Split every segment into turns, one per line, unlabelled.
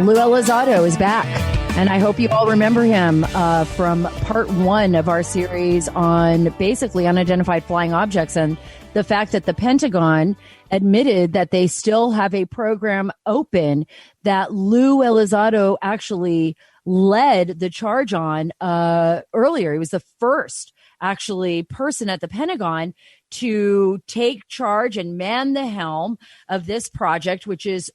Lou Elizando is back. And I hope you all remember him from part one of our series on basically unidentified flying objects and the fact that the Pentagon admitted that they still have a program open that Lou Elizando actually led the charge on earlier. He was the first actually person at the Pentagon to take charge and man the helm of this project, which is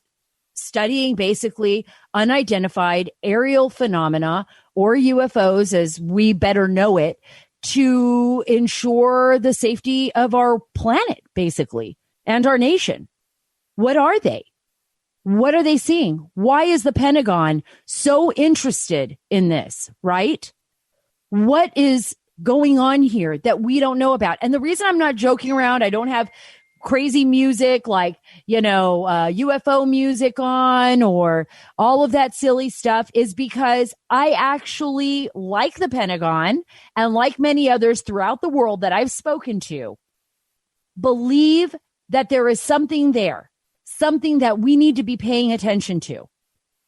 studying basically unidentified aerial phenomena, or UFOs as we better know it, to ensure the safety of our planet, basically, and our nation. What are they? What are they seeing? Why is the Pentagon so interested in this, right? What is going on here that we don't know about? And the reason I'm not joking around, I don't have crazy music like, UFO music on or all of that silly stuff, is because I actually, like the Pentagon and like many others throughout the world that I've spoken to, believe that there is something there, something that we need to be paying attention to,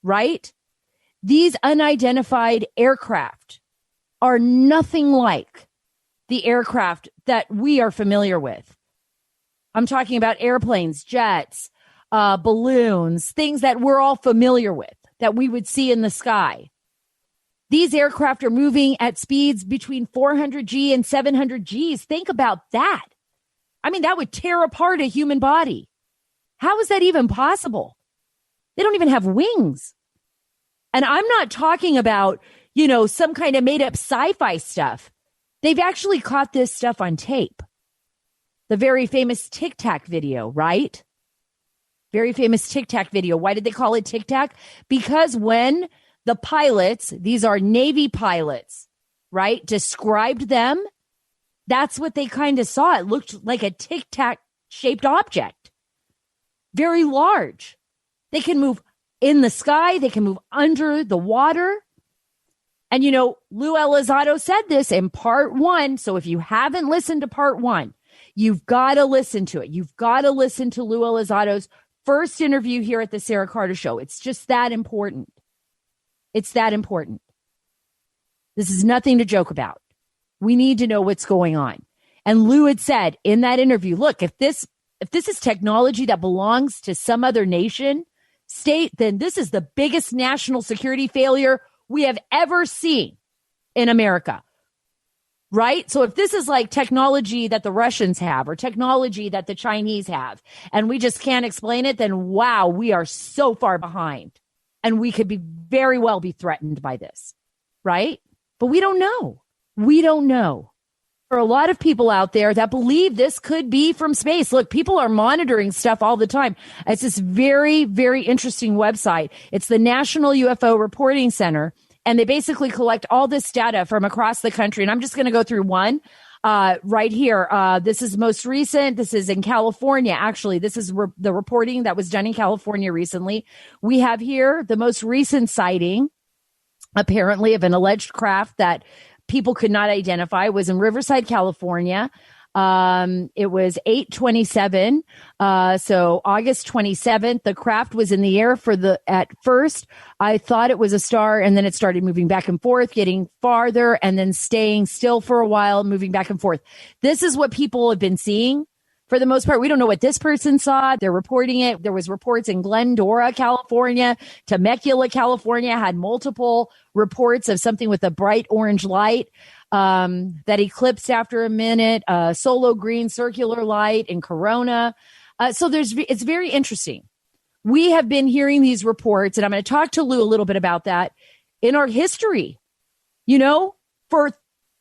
right? These unidentified aircraft are nothing like the aircraft that we are familiar with. I'm talking about airplanes, jets, balloons, things that we're all familiar with, that we would see in the sky. These aircraft are moving at speeds between 400 G and 700 Gs. Think about that. I mean, that would tear apart a human body. How is that even possible? They don't even have wings. And I'm not talking about, some kind of made up sci-fi stuff. They've actually caught this stuff on tape. The very famous Tic Tac video, right? Very famous Tic Tac video. Why did they call it Tic Tac? Because when the pilots, these are Navy pilots, right, described them, that's what they kind of saw. It looked like a Tic Tac shaped object. Very large. They can move in the sky. They can move under the water. And, Lou Elizando said this in part one. So if you haven't listened to part one, you've got to listen to it. You've got to listen to Lou Elizando's first interview here at the Sara Carter Show. It's just that important. It's that important. This is nothing to joke about. We need to know what's going on. And Lou had said in that interview, look, if this is technology that belongs to some other nation, state, then this is the biggest national security failure we have ever seen in America. Right? So if this is like technology that the Russians have or technology that the Chinese have, and we just can't explain it, then wow, we are so far behind. And we could be very well be threatened by this. Right? But we don't know. We don't know. There are a lot of people out there that believe this could be from space. Look, people are monitoring stuff all the time. It's this very, very interesting website. It's the National UFO Reporting Center. And they basically collect all this data from across the country. And I'm just going to go through one right here. This is most recent. This is in California. Actually, this is the reporting that was done in California recently. We have here the most recent sighting, apparently, of an alleged craft that people could not identify. It was in Riverside, California. It was 8/27. So August 27th, the craft was in the air at first. I thought it was a star, and then it started moving back and forth, getting farther and then staying still for a while, moving back and forth. This is what people have been seeing. For the most part, we don't know what this person saw. They're reporting it. There was reports in Glendora, California, Temecula, California, had multiple reports of something with a bright orange light that eclipsed after a minute, solo green circular light in Corona. So it's very interesting. We have been hearing these reports, and I'm going to talk to Lou a little bit about that in our history, for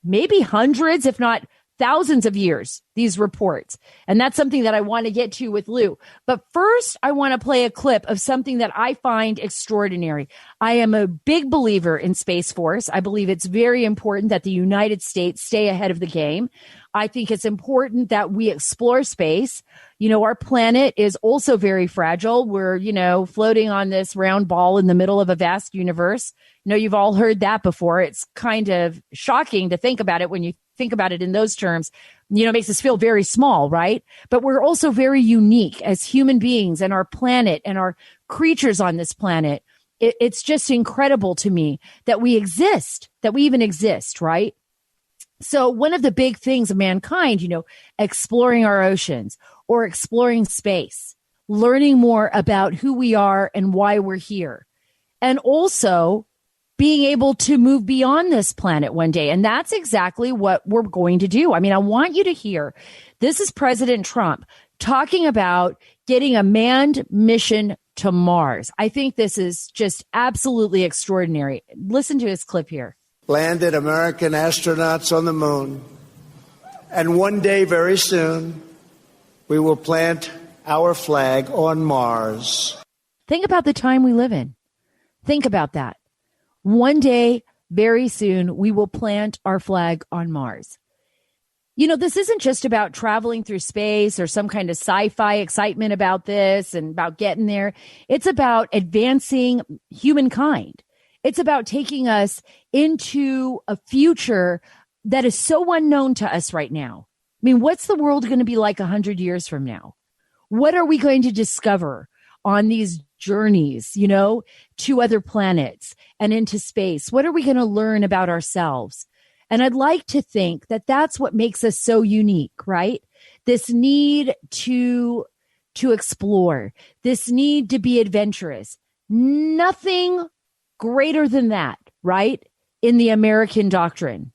maybe hundreds, if not thousands of years, these reports. And that's something that I want to get to with Lou. But first, I want to play a clip of something that I find extraordinary. I am a big believer in Space Force. I believe it's very important that the United States stay ahead of the game. I think it's important that we explore space. Our planet is also very fragile. We're, floating on this round ball in the middle of a vast universe. You've all heard that before. It's kind of shocking to think about it when you think about it in those terms. It makes us feel very small, right? But we're also very unique as human beings, and our planet and our creatures on this planet it's just incredible to me that we exist, that we even exist, right? So one of the big things of mankind, exploring our oceans or exploring space, learning more about who we are and why we're here, and also being able to move beyond this planet one day. And that's exactly what we're going to do. I mean, I want you to hear, this is President Trump talking about getting a manned mission to Mars. I think this is just absolutely extraordinary. Listen to his clip here.
Landed American astronauts on the moon. And one day, very soon, we will plant our flag on Mars.
Think about the time we live in. Think about that. One day, very soon, we will plant our flag on Mars. This isn't just about traveling through space or some kind of sci-fi excitement about this and about getting there. It's about advancing humankind. It's about taking us into a future that is so unknown to us right now. I mean, what's the world going to be like 100 years from now? What are we going to discover on these journeys, to other planets and into space? What are we going to learn about ourselves? And I'd like to think that that's what makes us so unique, right? This need to explore, this need to be adventurous. Nothing greater than that, right? In the American doctrine.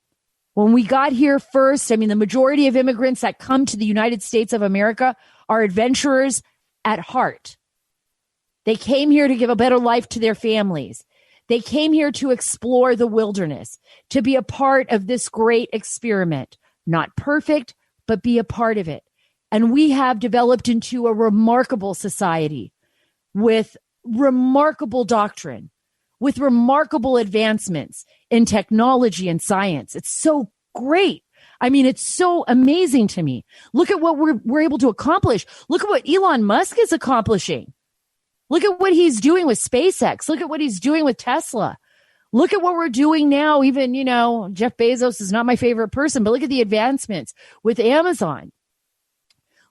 When we got here first, the majority of immigrants that come to the United States of America are adventurers at heart. They came here to give a better life to their families. They came here to explore the wilderness, to be a part of this great experiment. Not perfect, but be a part of it. And we have developed into a remarkable society with remarkable doctrine, with remarkable advancements in technology and science. It's so great. It's so amazing to me. Look at what we're able to accomplish. Look at what Elon Musk is accomplishing. Look at what he's doing with SpaceX. Look at what he's doing with Tesla. Look at what we're doing now. Even, Jeff Bezos is not my favorite person, but look at the advancements with Amazon.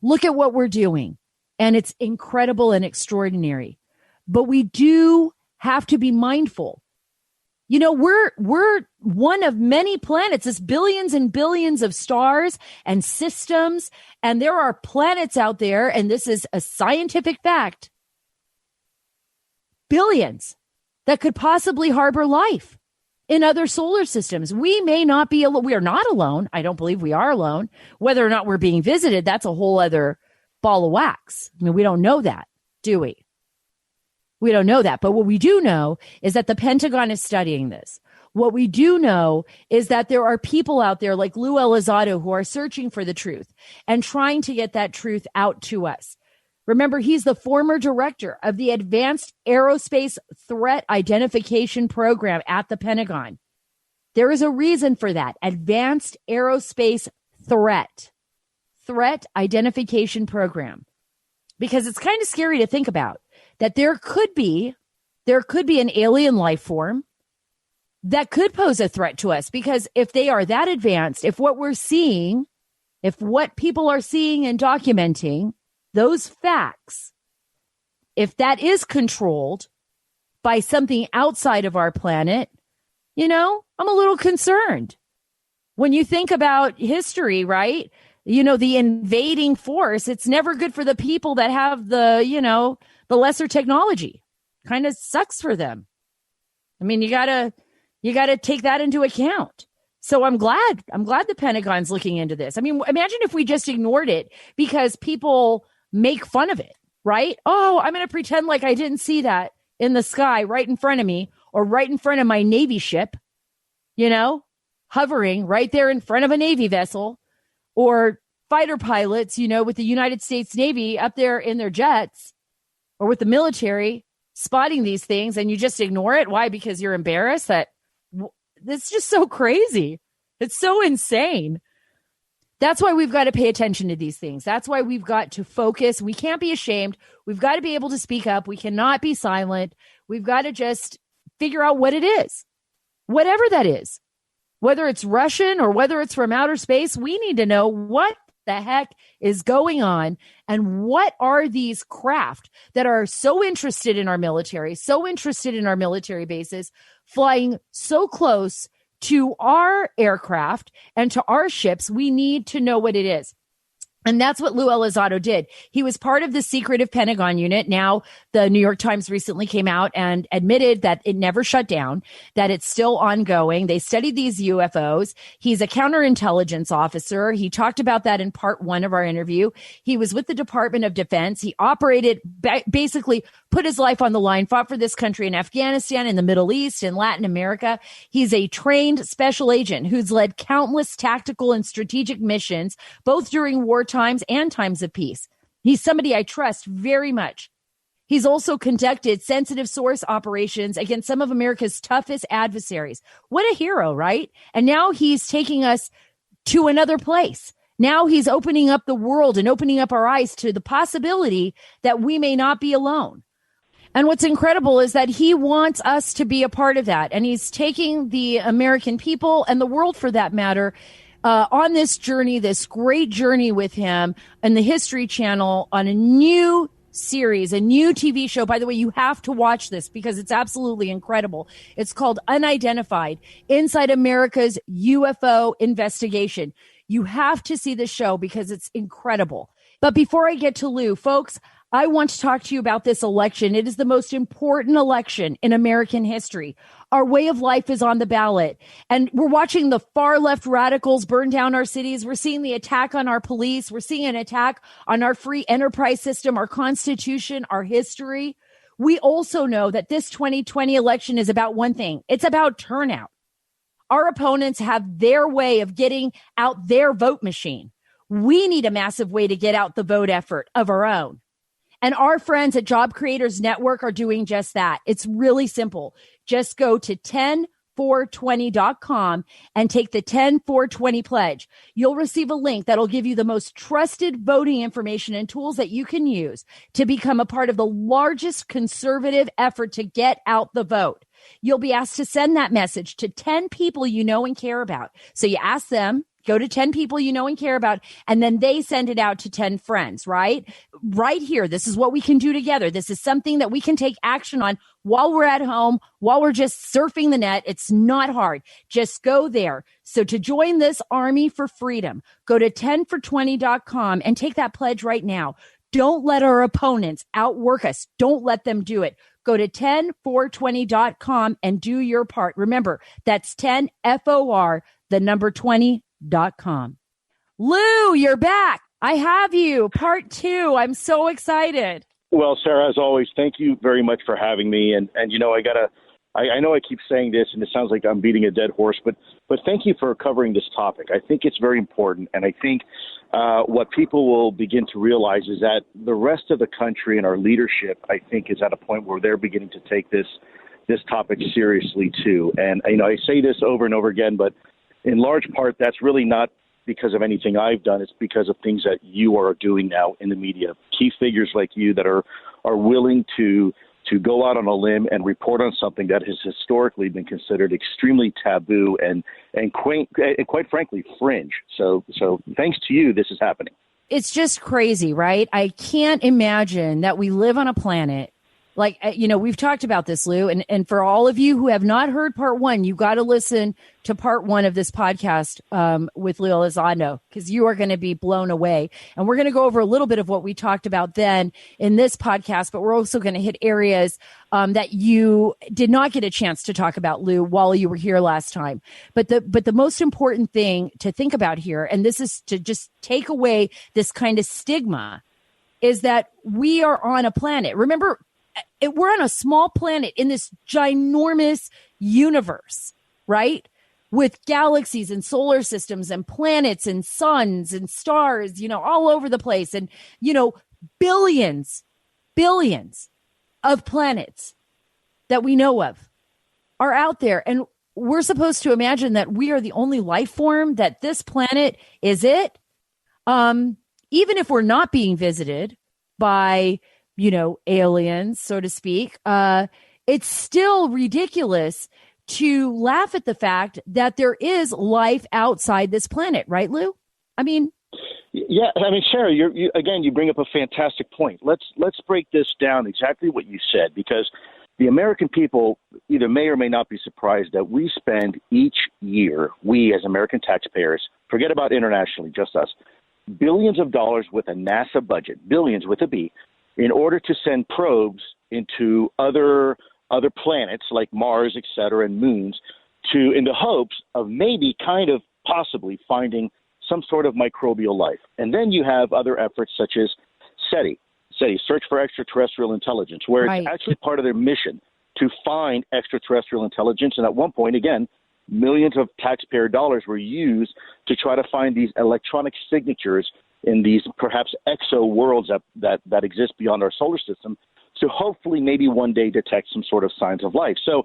Look at what we're doing. And it's incredible and extraordinary. But we do have to be mindful. We're one of many planets. There's billions and billions of stars and systems. And there are planets out there, and this is a scientific fact, billions that could possibly harbor life in other solar systems. We may not be alone. We are not alone. I don't believe we are alone. Whether or not we're being visited, that's a whole other ball of wax. We don't know that, do we? We don't know that. But what we do know is that the Pentagon is studying this. What we do know is that there are people out there like Luis Elizando who are searching for the truth and trying to get that truth out to us. Remember, he's the former director of the Advanced Aerospace Threat Identification Program at the Pentagon. There is a reason for that. Advanced Aerospace Threat Identification Program. Because it's kind of scary to think about that there could be an alien life form that could pose a threat to us. Because if they are that advanced, if what people are seeing and documenting, those facts, if that is controlled by something outside of our planet, I'm a little concerned. When you think about history, right? The invading force, it's never good for the people that have the lesser technology. Kind of sucks for them. You gotta take that into account. So I'm glad the Pentagon's looking into this. Imagine if we just ignored it because people make fun of it, right? Oh, I'm going to pretend like I didn't see that in the sky right in front of me or right in front of my Navy ship, hovering right there in front of a Navy vessel, or fighter pilots, with the United States Navy up there in their jets, or with the military spotting these things, and you just ignore it. Why? Because you're embarrassed. It's just so crazy. It's so insane. That's why we've got to pay attention to these things. That's why we've got to focus. We can't be ashamed. We've got to be able to speak up. We cannot be silent. We've got to just figure out what it is, whatever that is, whether it's Russian or whether it's from outer space. We need to know what the heck is going on? And what are these craft that are so interested in our military, so interested in our military bases, flying so close to our aircraft and to our ships? We need to know what it is. And that's what Luis Elizando did. He was part of the secretive Pentagon unit. Now, the New York Times recently came out and admitted that it never shut down, that it's still ongoing. They studied these UFOs. He's a counterintelligence officer. He talked about that in part one of our interview. He was with the Department of Defense. He operated, basically put his life on the line, fought for this country in Afghanistan, in the Middle East, in Latin America. He's a trained special agent who's led countless tactical and strategic missions, both during wartime times and times of peace. He's somebody I trust very much. He's also conducted sensitive source operations against some of America's toughest adversaries. What a hero, right? And now he's taking us to another place. Now he's opening up the world and opening up our eyes to the possibility that we may not be alone. And what's incredible is that he wants us to be a part of that. And he's taking the American people and the world, for that matter, on this journey, this great journey with him and the History Channel on a new series, a new TV show. By the way, you have to watch this because it's absolutely incredible. It's called Unidentified, Inside America's UFO Investigation. You have to see the show because it's incredible. But before I get to Lou, folks, I want to talk to you about this election. It is the most important election in American history. Our way of life is on the ballot, and we're watching the far left radicals burn down our cities. We're seeing the attack on our police. We're seeing an attack on our free enterprise system, our Constitution, our history. We also know that this 2020 election is about one thing. It's about turnout. Our opponents have their way of getting out their vote machine. We need a massive way to get out the vote effort of our own. And our friends at Job Creators Network are doing just that. It's really simple. Just go to 10420.com and take the 10420 pledge. You'll receive a link that'll give you the most trusted voting information and tools that you can use to become a part of the largest conservative effort to get out the vote. You'll be asked to send that message to 10 people you know and care about. So you ask them, go to 10 people you know and care about, and then they send it out to 10 friends, right? Right here. This is what we can do together. This is something that we can take action on while we're at home, while we're just surfing the net. It's not hard. Just go there. So to join this army for freedom, go to 10for20.com and take that pledge right now. Don't let our opponents outwork us. Don't let them do it. Go to 10420.com and do your part. Remember, that's 10FOR, the number 20.com. Lou, you're back. I have you. Part 2. I'm so excited.
Well, Sara, as always, thank you very much for having me. And you know, I know I keep saying this and it sounds like I'm beating a dead horse, but thank you for covering this topic. I think it's very important. And I think what people will begin to realize is that the rest of the country and our leadership, I think, is at a point where they're beginning to take this topic seriously too. And, you know, I say this over and over again, but in large part, that's really not because of anything I've done. It's because of things that you are doing now in the media. Key figures like you that are willing to go out on a limb and report on something that has historically been considered extremely taboo and quite frankly, fringe. So thanks to you, this is happening.
It's just crazy, right? I can't imagine that we live on a planet like, you know, we've talked about this, Lou, and for all of you who have not heard part 1, you got to listen to part 1 of this podcast with Luis Elizando, because you are going to be blown away. And we're going to go over a little bit of what we talked about then in this podcast, but we're also going to hit areas that you did not get a chance to talk about, Lou, while you were here last time. But the most important thing to think about here, and this is to just take away this kind of stigma, is that we are on a planet. Remember, we're on a small planet in this ginormous universe, right? With galaxies and solar systems and planets and suns and stars, you know, all over the place. And, you know, billions of planets that we know of are out there. And we're supposed to imagine that we are the only life form, that this planet is it. Even if we're not being visited by, you know, aliens, so to speak, it's still ridiculous to laugh at the fact that there is life outside this planet, right, Lou? I mean,
Yeah, I mean, Sarah, you bring up a fantastic point. Let's break this down exactly what you said, because the American people either may or may not be surprised that we spend each year, we as American taxpayers, forget about internationally, just us, billions of dollars with a NASA budget, billions with a B, in order to send probes into other planets like Mars, et cetera, and moons, in the hopes of maybe kind of possibly finding some sort of microbial life. And then you have other efforts such as SETI, Search for Extraterrestrial Intelligence, where it's actually part of their mission to find extraterrestrial intelligence. And at one point, again, millions of taxpayer dollars were used to try to find these electronic signatures in these perhaps exo worlds that exist beyond our solar system, to hopefully maybe one day detect some sort of signs of life. So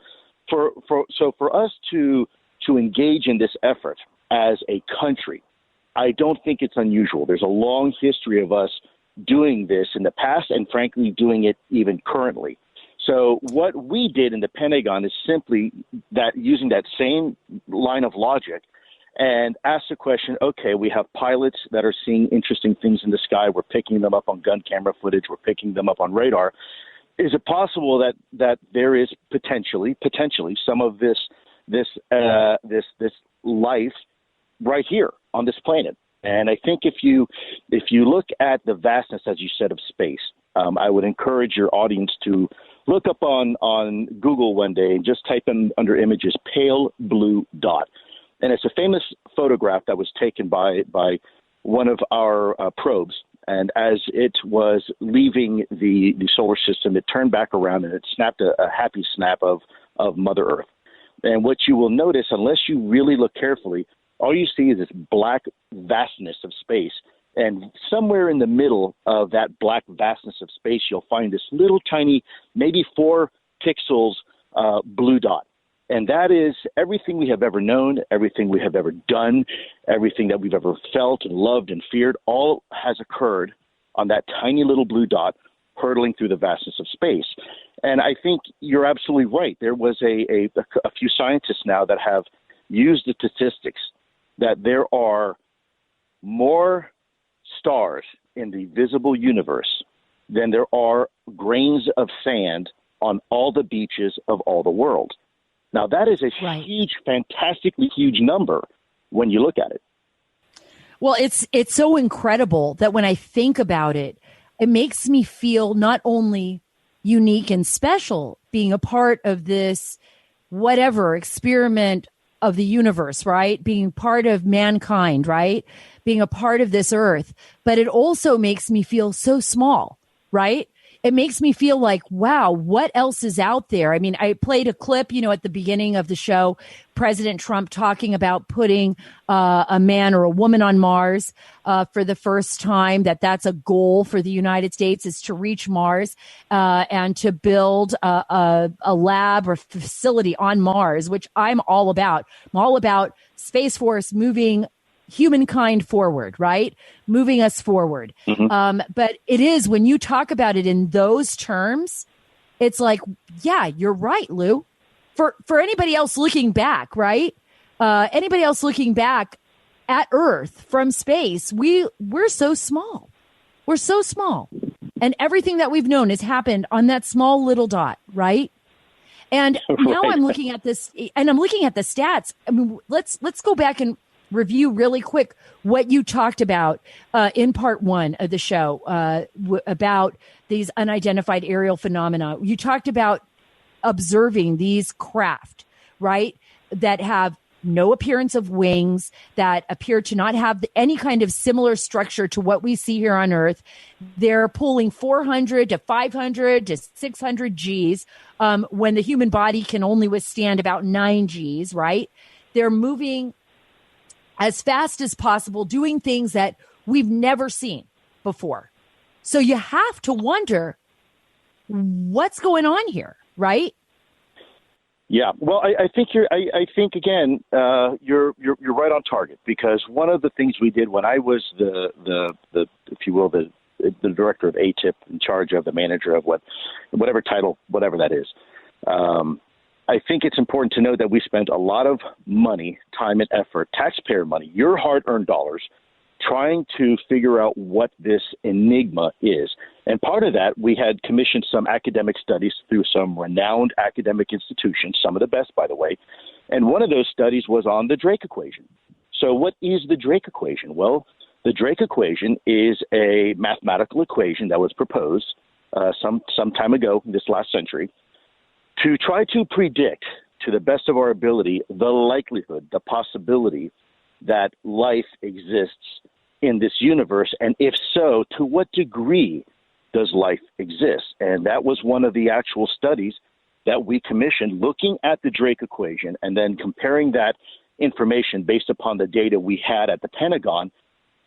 for us to engage in this effort as a country, I don't think it's unusual. There's a long history of us doing this in the past and, frankly, doing it even currently. So what we did in the Pentagon is simply that, using that same line of logic, and ask the question, okay, we have pilots that are seeing interesting things in the sky. We're picking them up on gun camera footage. We're picking them up on radar. Is it possible that there is potentially some of this life right here on this planet? And I think if you look at the vastness, as you said, of space, I would encourage your audience to look up on Google one day and just type in under images pale blue dot. And it's a famous photograph that was taken by one of our probes. And as it was leaving the solar system, it turned back around and it snapped a happy snap of Mother Earth. And what you will notice, unless you really look carefully, all you see is this black vastness of space. And somewhere in the middle of that black vastness of space, you'll find this little tiny, maybe 4 pixels blue dot. And that is everything we have ever known, everything we have ever done, everything that we've ever felt and loved and feared, all has occurred on that tiny little blue dot hurtling through the vastness of space. And I think you're absolutely right. There was a few scientists now that have used the statistics that there are more stars in the visible universe than there are grains of sand on all the beaches of all the world. Now, that is a huge, fantastically huge number when you look at it.
Well, it's so incredible that when I think about it, it makes me feel not only unique and special being a part of this whatever experiment of the universe, right? Being part of mankind, right? Being a part of this earth, but it also makes me feel so small, right? It makes me feel like, wow, what else is out there? I mean, I played a clip, at the beginning of the show, President Trump talking about putting a man or a woman on Mars for the first time, that's a goal for the United States, is to reach Mars and to build a lab or facility on Mars, which I'm all about. I'm all about Space Force moving humankind forward, right? Moving us forward. Mm-hmm. But it is, when you talk about it in those terms, it's like, yeah, you're right, Lou. For anybody else looking back, right? Anybody else looking back at Earth from space, we're so small. We're so small. And everything that we've known has happened on that small little dot, right? And now I'm looking at this, and I'm looking at the stats. I mean, let's go back and review really quick what you talked about in part 1 of the show about these unidentified aerial phenomena. You talked about observing these craft, right, that have no appearance of wings, that appear to not have any kind of similar structure to what we see here on Earth. They're pulling 400 to 500 to 600 Gs when the human body can only withstand about 9 Gs, right? They're moving as fast as possible, doing things that we've never seen before. So you have to wonder what's going on here, right?
Yeah, well, I think you're right on target, because one of the things we did when I was the if you will, the director of ATIP, in charge of the manager of whatever title, whatever that is. I think it's important to know that we spent a lot of money, time and effort, taxpayer money, your hard-earned dollars, trying to figure out what this enigma is. And part of that, we had commissioned some academic studies through some renowned academic institutions, some of the best, by the way. And one of those studies was on the Drake equation. So what is the Drake equation? Well, the Drake equation is a mathematical equation that was proposed some time ago, this last century, to try to predict, to the best of our ability, the likelihood, the possibility that life exists in this universe, and if so, to what degree does life exist? And that was one of the actual studies that we commissioned, looking at the Drake equation and then comparing that information based upon the data we had at the Pentagon.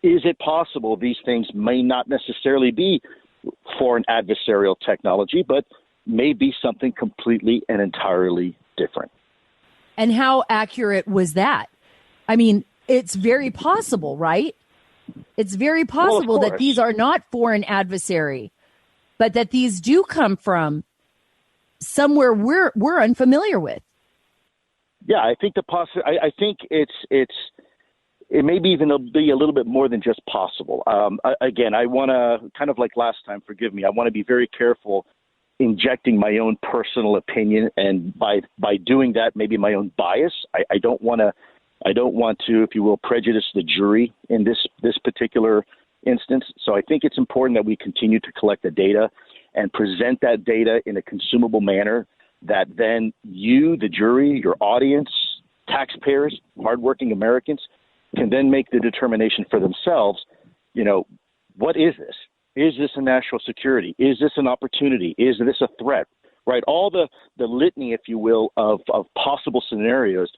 Is it possible these things may not necessarily be foreign adversarial technology, but may be something completely and entirely different?
And how accurate was that? I mean, it's very possible, right? It's very possible that these are not foreign adversary, but that these do come from somewhere we're unfamiliar with.
Yeah, I think I think it may be even be a little bit more than just possible. Again, I want to, kind of like last time, forgive me, I want to be very careful injecting my own personal opinion, and by doing that, maybe my own bias. I don't want to, if you will, prejudice the jury in this particular instance. So I think it's important that we continue to collect the data and present that data in a consumable manner that then you, the jury, your audience, taxpayers, hardworking Americans, can then make the determination for themselves, what is this? Is this a national security? Is this an opportunity? Is this a threat? Right? All the litany, if you will, of possible scenarios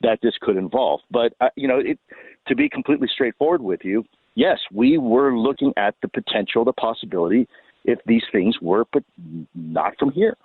that this could involve. But, to be completely straightforward with you, yes, we were looking at the potential, the possibility, if these things were, but not from here.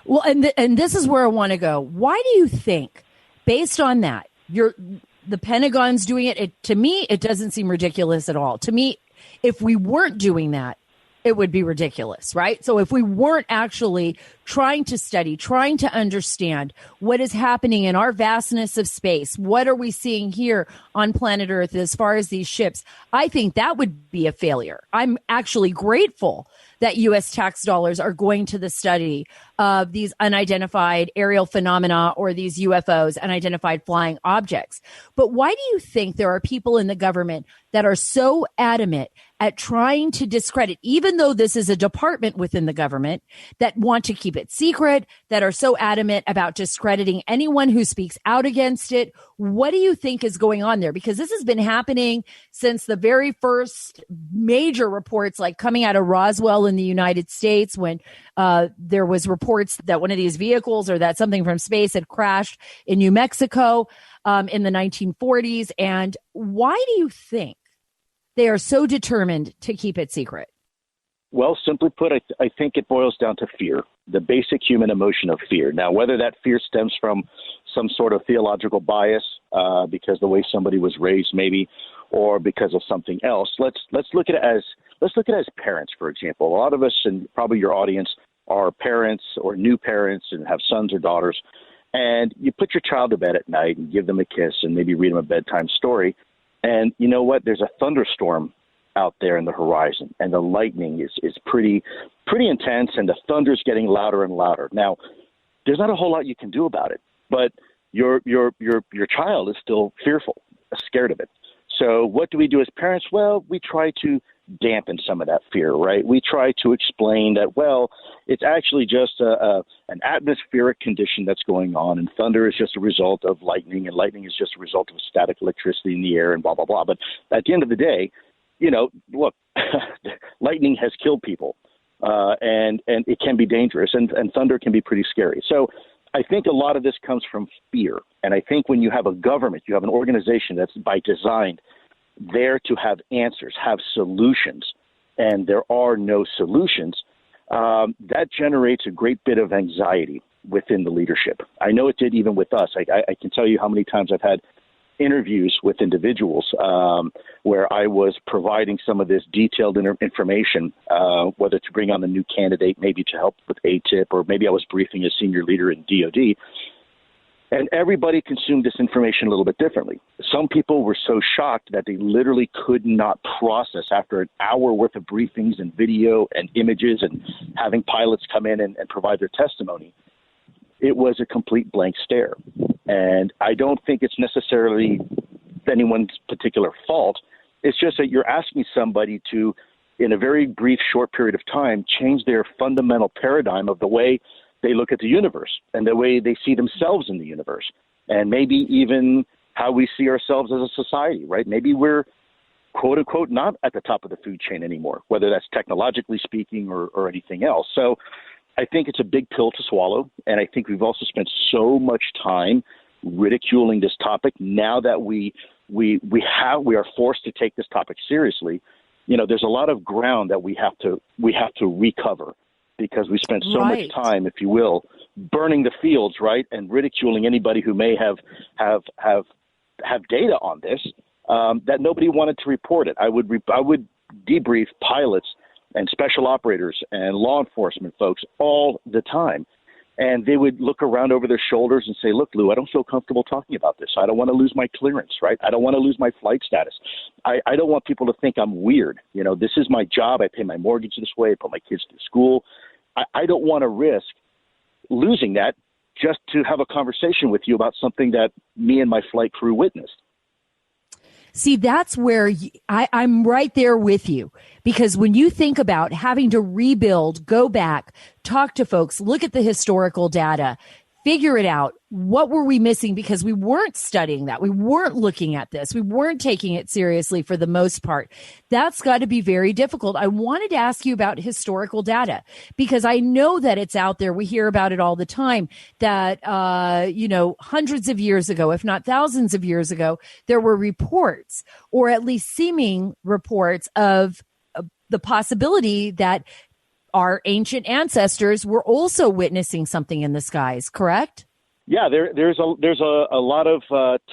Well, and this is where I want to go. Why do you think, based on that, the Pentagon's doing it? To me, it doesn't seem ridiculous at all. To me, if we weren't doing that, it would be ridiculous, right? So if we weren't actually trying to study, trying to understand what is happening in our vastness of space, what are we seeing here on planet Earth as far as these ships, I think that would be a failure. I'm actually grateful that U.S. tax dollars are going to the study of these unidentified aerial phenomena, or these UFOs, unidentified flying objects. But why do you think there are people in the government that are so adamant at trying to discredit, even though this is a department within the government, that want to keep it secret, that are so adamant about discrediting anyone who speaks out against it? What do you think is going on there? Because this has been happening since the very first major reports, like coming out of Roswell in the United States, when there was reports that one of these vehicles, or that something from space, had crashed in New Mexico in the 1940s. And why do you think they are so determined to keep it secret?
Well, simply put, I think it boils down to fear, the basic human emotion of fear. Now, whether that fear stems from some sort of theological bias, because the way somebody was raised, maybe, or because of something else, let's look at it as parents, for example. A lot of us, and probably your audience, are parents or new parents and have sons or daughters, and you put your child to bed at night and give them a kiss and maybe read them a bedtime story. And you know what? There's a thunderstorm out there in the horizon, and the lightning is pretty intense, and the thunder's getting louder and louder. Now, there's not a whole lot you can do about it, but your child is still fearful, scared of it. So what do we do as parents? Well, we try to dampen some of that fear, right? We try to explain that, well, it's actually just an atmospheric condition that's going on, and thunder is just a result of lightning, and lightning is just a result of static electricity in the air, and blah, blah, blah. But at the end of the day, look, lightning has killed people, and it can be dangerous, and thunder can be pretty scary. So I think a lot of this comes from fear. And I think when you have a government, you have an organization that's by design there to have answers, have solutions, and there are no solutions, that generates a great bit of anxiety within the leadership. I know it did even with us. I can tell you how many times I've had interviews with individuals where I was providing some of this detailed information, whether to bring on the new candidate, maybe to help with ATIP, or maybe I was briefing a senior leader in DOD. And everybody consumed this information a little bit differently. Some people were so shocked that they literally could not process after an hour worth of briefings and video and images and having pilots come in and provide their testimony. It was a complete blank stare. And I don't think it's necessarily anyone's particular fault. It's just that you're asking somebody to, in a very brief, short period of time, change their fundamental paradigm of the way they look at the universe and the way they see themselves in the universe, and maybe even how we see ourselves as a society, right? Maybe we're, quote unquote, not at the top of the food chain anymore, whether that's technologically speaking or anything else. So I think it's a big pill to swallow. And I think we've also spent so much time ridiculing this topic. Now that we are forced to take this topic seriously, there's a lot of ground that we have to recover, because we spent so much time, if you will, burning the fields, right, and ridiculing anybody who may have data on this, that nobody wanted to report it. I would debrief pilots and special operators and law enforcement folks all the time, and they would look around over their shoulders and say, "Look, Lou, I don't feel comfortable talking about this. I don't want to lose my clearance, right? I don't want to lose my flight status. I don't want people to think I'm weird. This is my job. I pay my mortgage this way. I put my kids through school. I don't want to risk losing that just to have a conversation with you about something that me and my flight crew witnessed."
See, that's where I'm right there with you, because when you think about having to rebuild, go back, talk to folks, look at the historical data, figure it out. What were we missing? Because we weren't studying that. We weren't looking at this. We weren't taking it seriously for the most part. That's got to be very difficult. I wanted to ask you about historical data, because I know that it's out there. We hear about it all the time that, hundreds of years ago, if not thousands of years ago, there were reports, or at least seeming reports of the possibility that our ancient ancestors were also witnessing something in the skies, correct?
Yeah, there's a lot of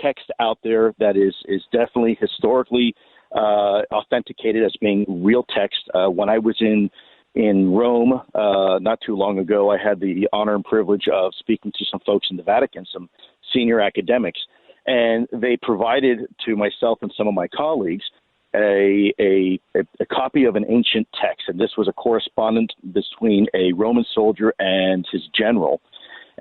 text out there that is definitely historically authenticated as being real text. When I was in Rome not too long ago, I had the honor and privilege of speaking to some folks in the Vatican, some senior academics, and they provided to myself and some of my colleagues a copy of an ancient text, and this was a correspondence between a Roman soldier and his general.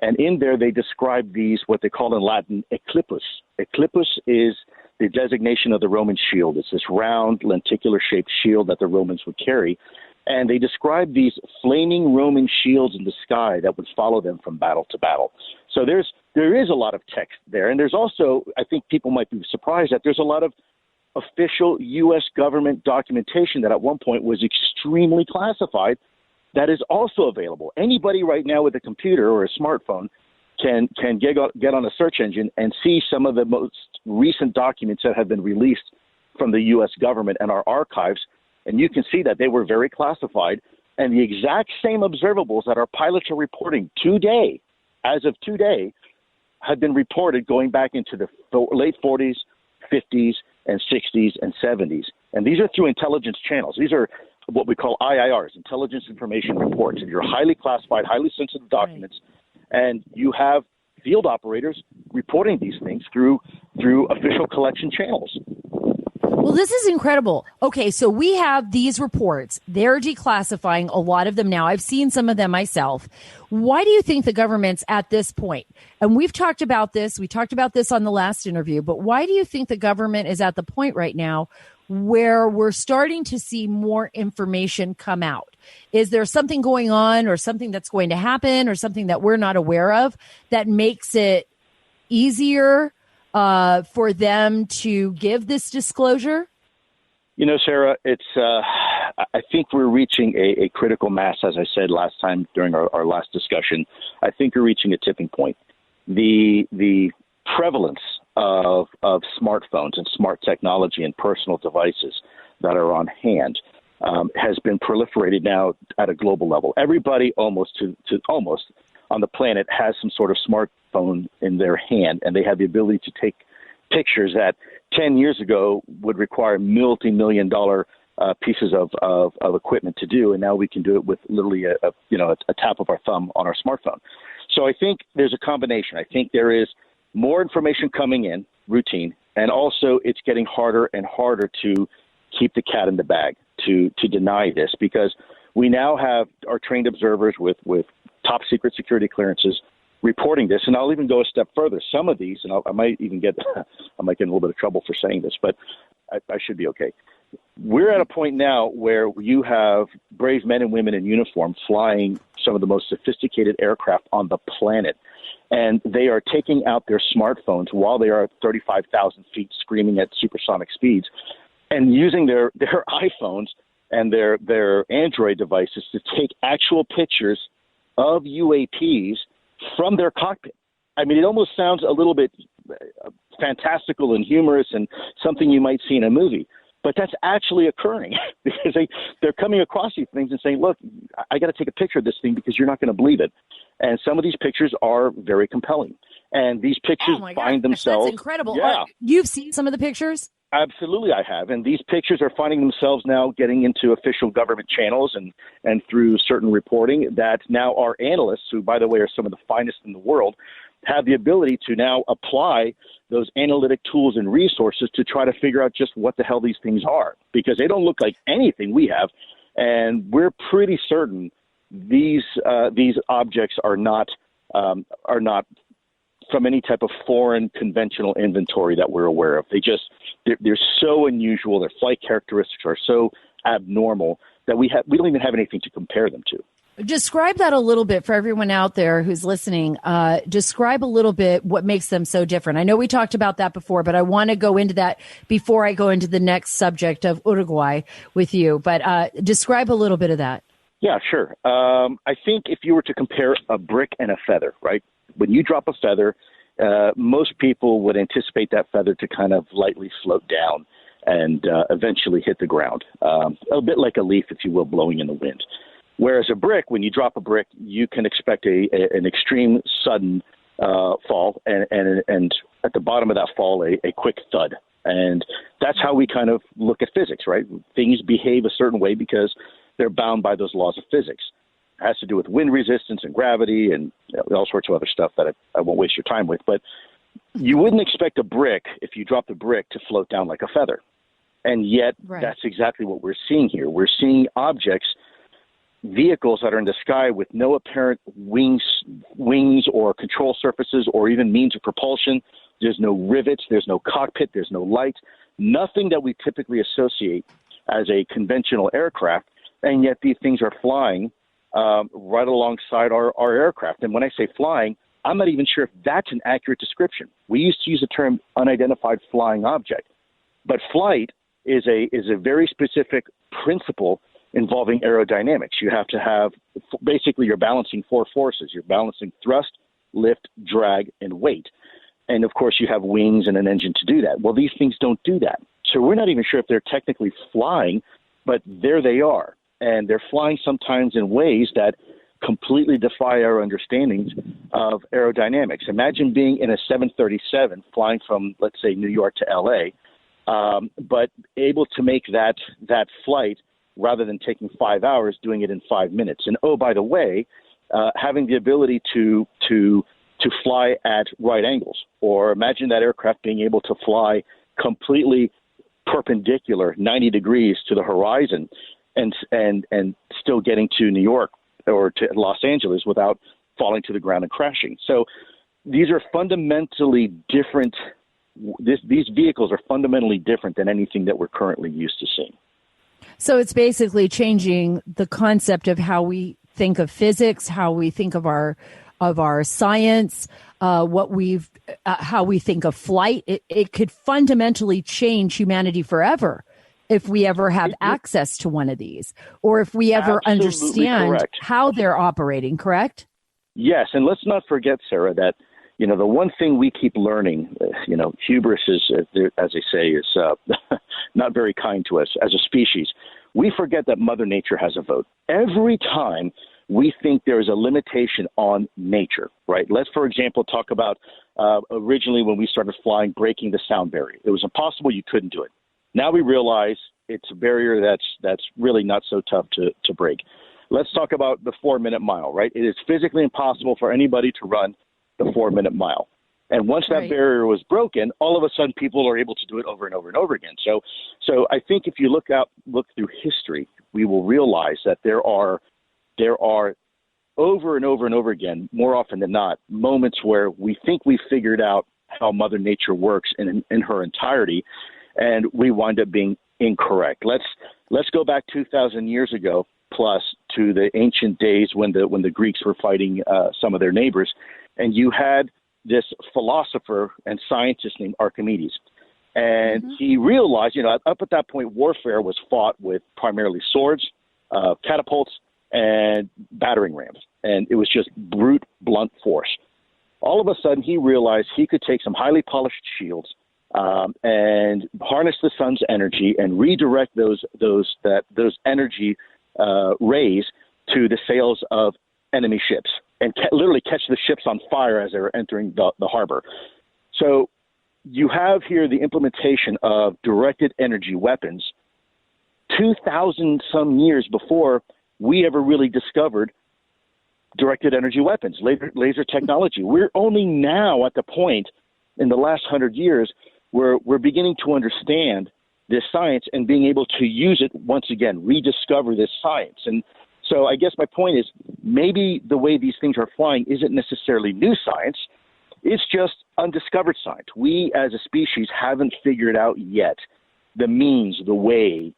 And in there, they describe these, what they call in Latin, eclipus. Eclipus is the designation of the Roman shield. It's this round, lenticular-shaped shield that the Romans would carry. And they describe these flaming Roman shields in the sky that would follow them from battle to battle. So there is a lot of text there. And there's also, I think people might be surprised that there's a lot of official U.S. government documentation that at one point was extremely classified that is also available. Anybody right now with a computer or a smartphone can get on a search engine and see some of the most recent documents that have been released from the U.S. government and our archives, and you can see that they were very classified, and the exact same observables that our pilots are reporting today, as of today, have been reported going back into the late 40s, 50s, and 60s and 70s. And these are through intelligence channels. These are what we call IIRs, Intelligence Information Reports. And you're highly classified, highly sensitive documents. Right. And you have field operators reporting these things through official collection channels.
Well, this is incredible. Okay, so we have these reports. They're declassifying a lot of them now. I've seen some of them myself. Why do you think the government's at this point? And we've talked about this. We talked about this on the last interview. But why do you think the government is at the point right now where we're starting to see more information come out? Is there something going on, or something that's going to happen, or something that we're not aware of that makes it easier for them to give this disclosure?
Sarah, it's I think we're reaching a critical mass, as I said last time during our last discussion. I think we're reaching a tipping point. The prevalence of smartphones and smart technology and personal devices that are on hand has been proliferated now at a global level. Everybody almost on the planet has some sort of smartphone in their hand, and they have the ability to take pictures that 10 years ago would require multi-million-dollar pieces of equipment to do, and now we can do it with literally a tap of our thumb on our smartphone. So I think there's a combination. I think there is more information coming in, routine, and also it's getting harder and harder to keep the cat in the bag, to deny this, because we now have our trained observers with top secret security clearances reporting this. And I'll even go a step further. Some of these, and I might get in a little bit of trouble for saying this, but I should be okay. We're at a point now where you have brave men and women in uniform flying some of the most sophisticated aircraft on the planet. And they are taking out their smartphones while they are at 35,000 feet screaming at supersonic speeds and using their iPhones and their Android devices to take actual pictures of UAPs from their cockpit. I mean, it almost sounds a little bit fantastical and humorous and something you might see in a movie. But that's actually occurring because they're coming across these things and saying, look, I got to take a picture of this thing because you're not going to believe it. And some of these pictures are very compelling. And these pictures find themselves.
That's incredible.
Yeah.
You've seen some of the pictures?
Absolutely, I have. And these pictures are finding themselves now getting into official government channels and through certain reporting that now our analysts, who, by the way, are some of the finest in the world, have the ability to now apply those analytic tools and resources to try to figure out just what the hell these things are, because they don't look like anything we have. And we're pretty certain these objects are not from any type of foreign conventional inventory that we're aware of. They're so unusual. Their flight characteristics are so abnormal that we don't even have anything to compare them to.
Describe that a little bit for everyone out there who's listening. Describe a little bit what makes them so different. I know we talked about that before, but I want to go into that before I go into the next subject of Uruguay with you. But describe a little bit of that.
Yeah, sure. I think if you were to compare a brick and a feather, right? When you drop a feather, most people would anticipate that feather to kind of lightly float down and eventually hit the ground, a bit like a leaf, if you will, blowing in the wind. Whereas a brick, when you drop a brick, you can expect an extreme sudden fall, and at the bottom of that fall, a quick thud. And that's how we kind of look at physics, right? Things behave a certain way because they're bound by those laws of physics. It has to do with wind resistance and gravity and all sorts of other stuff that I won't waste your time with. But you wouldn't expect a brick, if you drop the brick, to float down like a feather. And yet That's exactly what we're seeing here. We're seeing objects, vehicles that are in the sky with no apparent wings or control surfaces or even means of propulsion. There's no rivets, there's no cockpit, there's no light, nothing that we typically associate as a conventional aircraft, and yet these things are flying right alongside our aircraft. And when I say flying, I'm not even sure if that's an accurate description. We used to use the term unidentified flying object, but flight is a very specific principle involving aerodynamics. You have to have, basically, you're balancing four forces. You're balancing thrust, lift, drag, and weight. And, of course, you have wings and an engine to do that. Well, these things don't do that. So we're not even sure if they're technically flying, but there they are. And they're flying sometimes in ways that completely defy our understandings of aerodynamics. Imagine being in a 737 flying from, let's say, New York to L.A., but able to make that flight rather than taking 5 hours, doing it in 5 minutes. And, oh, by the way, having the ability to fly at right angles, or imagine that aircraft being able to fly completely perpendicular 90 degrees to the horizon and still getting to New York or to Los Angeles without falling to the ground and crashing. So these are fundamentally different. These vehicles are fundamentally different than anything that we're currently used to seeing.
So it's basically changing the concept of how we think of physics, how we think of our science, how we think of flight. It could fundamentally change humanity forever if we ever have access to one of these, or if we ever understand how they're operating. Correct?
Yes, and let's not forget, Sarah, that the one thing we keep learning, hubris is, as they say, is not very kind to us as a species. We forget that Mother Nature has a vote. Every time we think there is a limitation on nature, right? Let's, for example, talk about originally when we started flying, breaking the sound barrier. It was impossible. You couldn't do it. Now we realize it's a barrier that's really not so tough to break. Let's talk about the 4-minute mile, right? It is physically impossible for anybody to run the 4-minute mile. And once that barrier was broken, all of a sudden people are able to do it over and over and over again. So I think if you look through history, we will realize that there are over and over and over again, more often than not, moments where we think we figured out how Mother Nature works in her entirety, and we wind up being incorrect. Let's go back 2,000 years ago plus to the ancient days when the Greeks were fighting some of their neighbors, and you had this philosopher and scientist named Archimedes. And he realized, up at that point, warfare was fought with primarily swords, catapults, and battering rams. And it was just brute, blunt force. All of a sudden, he realized he could take some highly polished shields and harness the sun's energy and redirect those energy rays to the sails of enemy ships and literally catch the ships on fire as they were entering the harbor. So you have here the implementation of directed energy weapons 2,000 some years before we ever really discovered directed energy weapons, laser technology. We're only now at the point in the last 100 years where we're beginning to understand this science and being able to use it once again, rediscover this science. And so I guess my point is maybe the way these things are flying isn't necessarily new science. It's just undiscovered science. We as a species haven't figured out yet the means, the way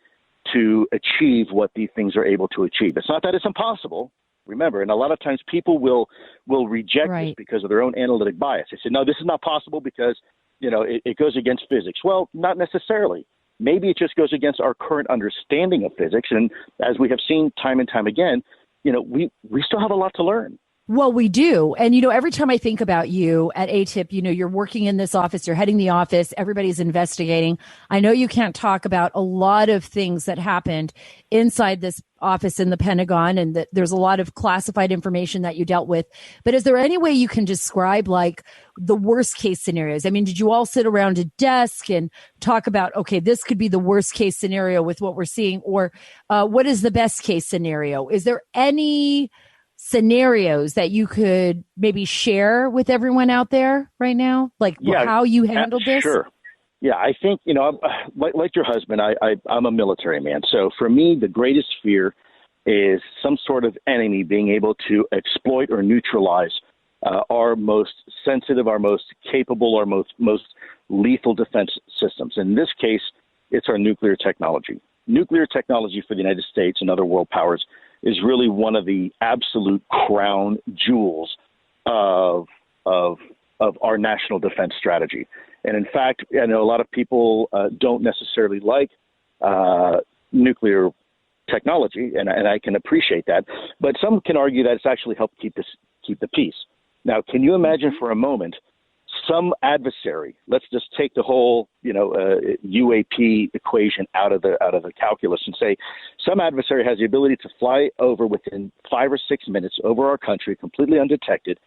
to achieve what these things are able to achieve. It's not that it's impossible. Remember, and a lot of times people will reject this because of their own analytic bias. They say, no, this is not possible because, it goes against physics. Well, not necessarily. Maybe it just goes against our current understanding of physics. And as we have seen time and time again, we still have a lot to learn.
Well, we do. And, every time I think about you at ATIP, you're working in this office, you're heading the office, everybody's investigating. I know you can't talk about a lot of things that happened inside this office in the Pentagon, and that there's a lot of classified information that you dealt with. But is there any way you can describe like the worst case scenarios? I mean, did you all sit around a desk and talk about, okay, this could be the worst case scenario with what we're seeing, or what is the best case scenario? Is there any scenarios that you could maybe share with everyone out there right now? Like how you handled this?
Sure. Yeah, I think, like your husband, I'm a military man. So for me, the greatest fear is some sort of enemy being able to exploit or neutralize our most sensitive, our most capable, our most lethal defense systems. In this case, it's our nuclear technology. Nuclear technology for the United States and other world powers is really one of the absolute crown jewels of our national defense strategy. And in fact, I know a lot of people don't necessarily like nuclear technology, and I can appreciate that. But some can argue that it's actually helped keep the peace. Now, can you imagine for a moment some adversary? Let's just take the whole UAP equation out of the calculus and say some adversary has the ability to fly over within 5 or 6 minutes over our country completely undetected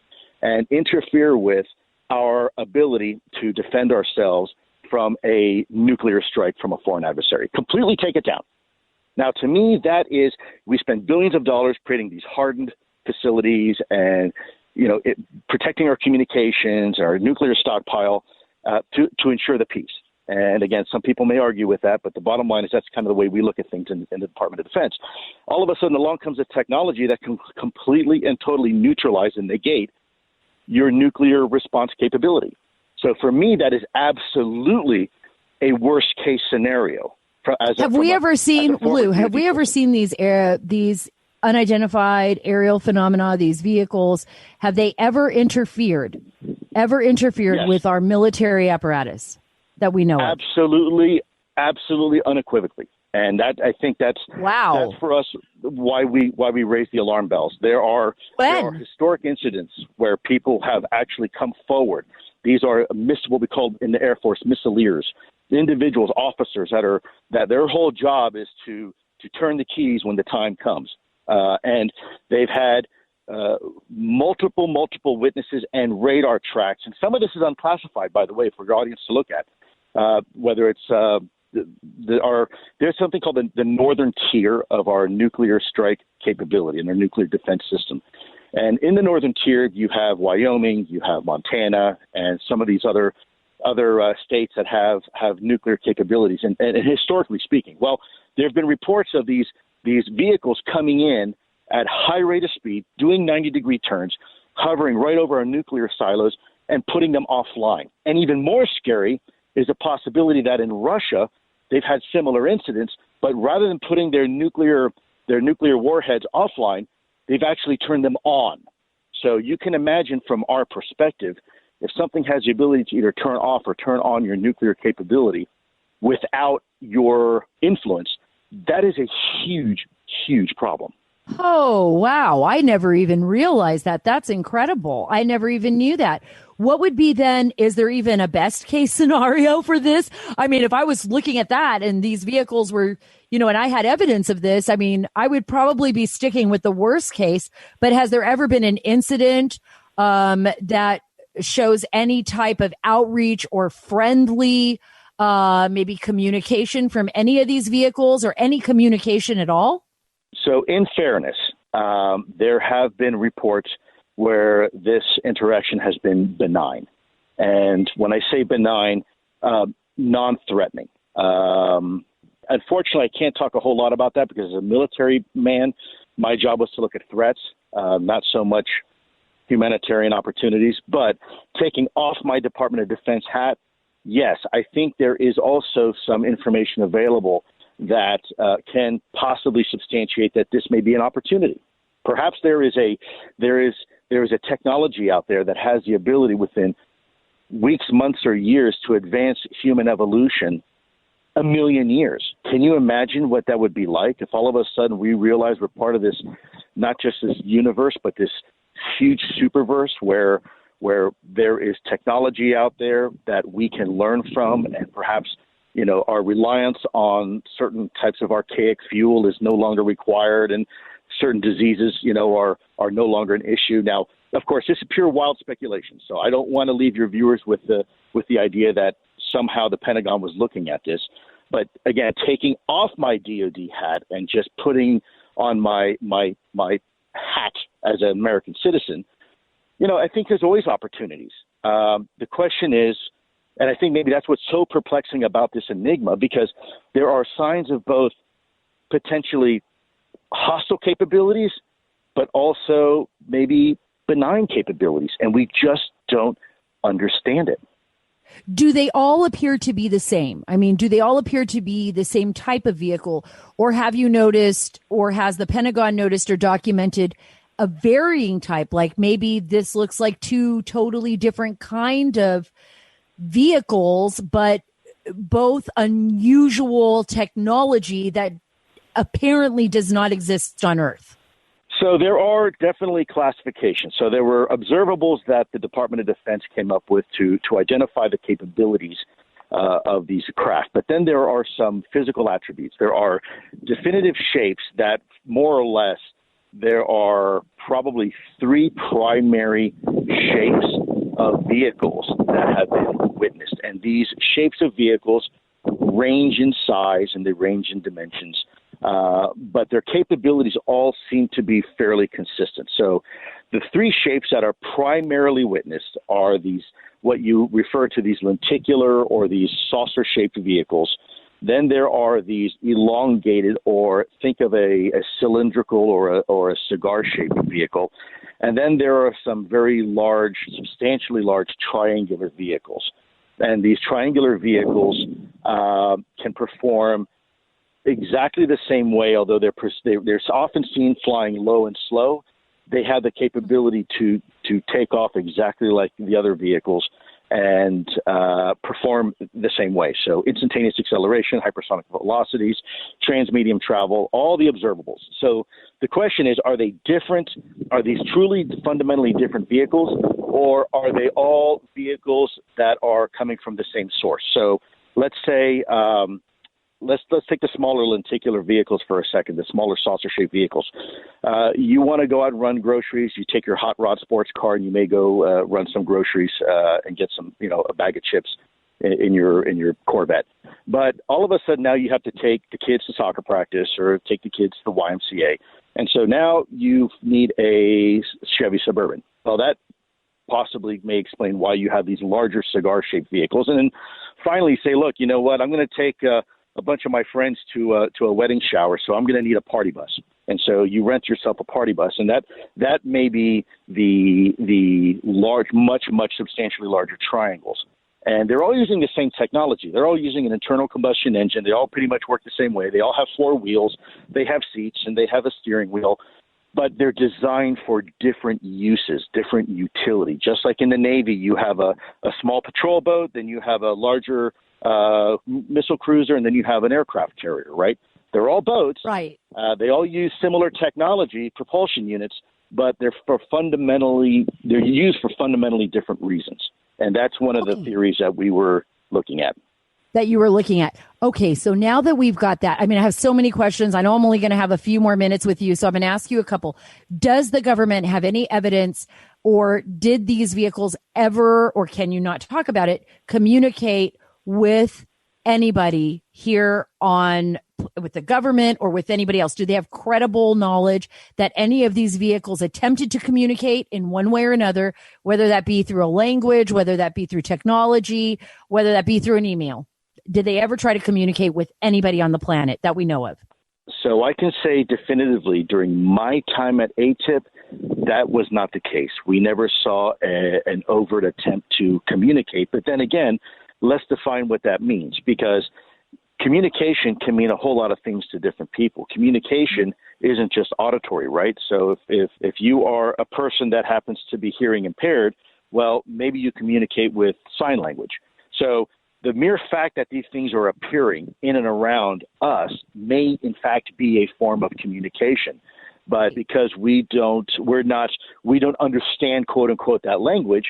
and interfere with our ability to defend ourselves from a nuclear strike from a foreign adversary. Completely take it down. Now, to me, that is, we spend billions of dollars creating these hardened facilities and protecting our communications, our nuclear stockpile to ensure the peace. And again, some people may argue with that, but the bottom line is that's kind of the way we look at things in the Department of Defense. All of a sudden, along comes a technology that can completely and totally neutralize and negate your nuclear response capability. So for me, that is absolutely a worst case scenario. Have we ever seen these unidentified aerial phenomena, these vehicles? Have they ever interfered yes. with our military apparatus that we know of? Absolutely, unequivocally. And that, I think that's for us why we raise the alarm bells. There are historic incidents where people have actually come forward. These are what we call in the Air Force missileers, individuals, officers that their whole job is to turn the keys when the time comes. And they've had multiple witnesses and radar tracks. And some of this is unclassified, by the way, for your audience to look at, whether it's there's something called the northern tier of our nuclear strike capability and our nuclear defense system. And in the northern tier, you have Wyoming, you have Montana, and some of these other states that have nuclear capabilities. And historically speaking, well, there have been reports of these vehicles coming in at high rate of speed, doing 90-degree turns, hovering right over our nuclear silos and putting them offline. And even more scary is the possibility that in Russia, they've had similar incidents, but rather than putting their nuclear warheads offline, they've actually turned them on. So you can imagine from our perspective, if something has the ability to either turn off or turn on your nuclear capability without your influence, that is a huge, huge problem.
Oh, wow. I never even realized that. That's incredible. I never even knew that. What would be then, is there even a best case scenario for this? I mean, if I was looking at that and these vehicles were, and I had evidence of this, I mean, I would probably be sticking with the worst case. But has there ever been an incident that shows any type of outreach or friendly, maybe communication from any of these vehicles or any communication at all?
So in fairness, there have been reports where this interaction has been benign. And when I say benign, non-threatening. Unfortunately, I can't talk a whole lot about that because as a military man, my job was to look at threats, not so much humanitarian opportunities. But taking off my Department of Defense hat, yes, I think there is also some information available that can possibly substantiate that this may be an opportunity. Perhaps there is a technology out there that has the ability within weeks, months, or years to advance human evolution 1 million years. Can you imagine what that would be like if all of a sudden we realize we're part of this, not just this universe, but this huge superverse where there is technology out there that we can learn from, and perhaps our reliance on certain types of archaic fuel is no longer required, and certain diseases, are no longer an issue. Now, of course, this is pure wild speculation, so I don't want to leave your viewers with the idea that somehow the Pentagon was looking at this. But again, taking off my DoD hat and just putting on my hat as an American citizen, I think there's always opportunities. The question is, and I think maybe that's what's so perplexing about this enigma, because there are signs of both potentially hostile capabilities, but also maybe benign capabilities, and we just don't understand it.
Do they all appear to be the same? I mean, do they all appear to be the same type of vehicle? Or have you noticed, or has the Pentagon noticed or documented a varying type? Like maybe this looks like two totally different kind of vehicles, but both unusual technology that apparently does not exist on Earth.
So there are definitely classifications. So there were observables that the Department of Defense came up with to identify the capabilities of these craft. But then there are some physical attributes. There are definitive shapes that more or less there are probably 3 primary shapes of vehicles that have been witnessed. And these shapes of vehicles range in size and they range in dimensions. But their capabilities all seem to be fairly consistent. So the 3 shapes that are primarily witnessed are these, what you refer to, these lenticular or these saucer-shaped vehicles. Then there are these elongated, or think of a cylindrical or a cigar-shaped vehicle. And then there are some very large, substantially large triangular vehicles. And these triangular vehicles can perform exactly the same way, although they're often seen flying low and slow. They have the capability to take off exactly like the other vehicles and perform the same way. So instantaneous acceleration, hypersonic velocities, transmedium travel, all the observables. So the question is, are they different? Are these truly fundamentally different vehicles, or are they all vehicles that are coming from the same source? So let's say let's take the smaller lenticular vehicles for a second, the smaller saucer-shaped vehicles. You want to go out and run groceries. You take your hot rod sports car and you may go run some groceries and get some, a bag of chips in your Corvette. But all of a sudden now you have to take the kids to soccer practice or take the kids to the YMCA. And so now you need a Chevy Suburban. Well, that possibly may explain why you have these larger cigar-shaped vehicles. And then finally say, look, you know what, I'm going to take a bunch of my friends to a wedding shower, so I'm going to need a party bus. And so you rent yourself a party bus, and that may be the large, much substantially larger triangles. And they're all using the same technology. They're all using an internal combustion engine. They all pretty much work the same way. They all have four wheels. They have seats, and they have a steering wheel. But they're designed for different uses, different utility. Just like in the Navy, you have a small patrol boat, then you have a larger missile cruiser, and then you have an aircraft carrier, right? They're all boats.
Right.
They all use similar technology, propulsion units, but they're used for fundamentally different reasons. And that's one of the theories that we were looking at.
That you were looking at. Okay, so now that we've got that, I mean, I have so many questions. I know I'm only going to have a few more minutes with you, so I'm going to ask you a couple. Does the government have any evidence, or did these vehicles ever, or can you not talk about it, communicate with anybody here with the government or with anybody else? Do they have credible knowledge that any of these vehicles attempted to communicate in one way or another, whether that be through a language, whether that be through technology, whether that be through an email? Did they ever try to communicate with anybody on the planet that we know of?
So I can say definitively during my time at ATIP, that was not the case. We never saw an overt attempt to communicate. But then again, let's define what that means, because communication can mean a whole lot of things to different people. Communication isn't just auditory, right? So if you are a person that happens to be hearing impaired, well, maybe you communicate with sign language. So the mere fact that these things are appearing in and around us may in fact be a form of communication. But because we don't understand, quote unquote, that language,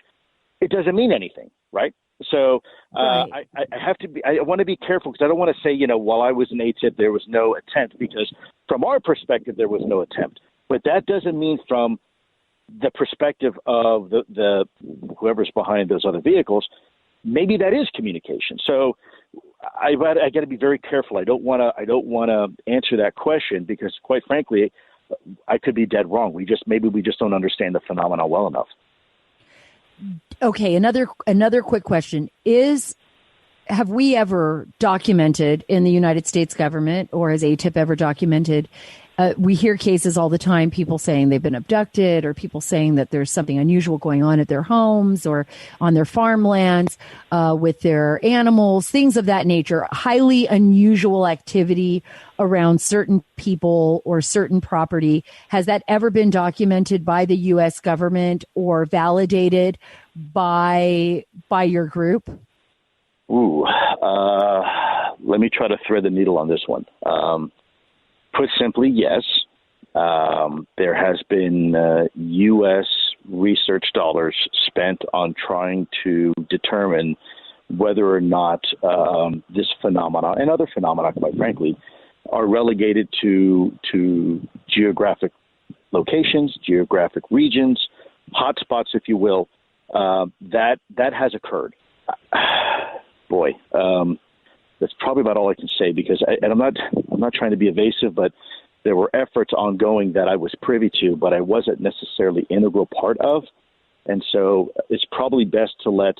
it doesn't mean anything, right? So right. I want to be careful, because I don't want to say, while I was in ATIP, there was no attempt, because from our perspective, there was no attempt. But that doesn't mean from the perspective of the whoever's behind those other vehicles, maybe that is communication. So I got to be very careful. I don't want to answer that question, because quite frankly, I could be dead wrong. Maybe we just don't understand the phenomena well enough.
Okay, another quick question have we ever documented in the United States government, or has ATIP ever documented? We hear cases all the time, people saying they've been abducted, or people saying that there's something unusual going on at their homes or on their farmlands with their animals, things of that nature, highly unusual activity around certain people or certain property. Has that ever been documented by the U.S. government or validated by your group?
Ooh, let me try to thread the needle on this one. Put simply, yes. There has been U.S. research dollars spent on trying to determine whether or not this phenomena and other phenomena, quite frankly, are relegated to geographic locations, geographic regions, hotspots, if you will. That has occurred. Boy. That's probably about all I can say, because I'm not trying to be evasive, but there were efforts ongoing that I was privy to, but I wasn't necessarily integral part of. And so it's probably best to let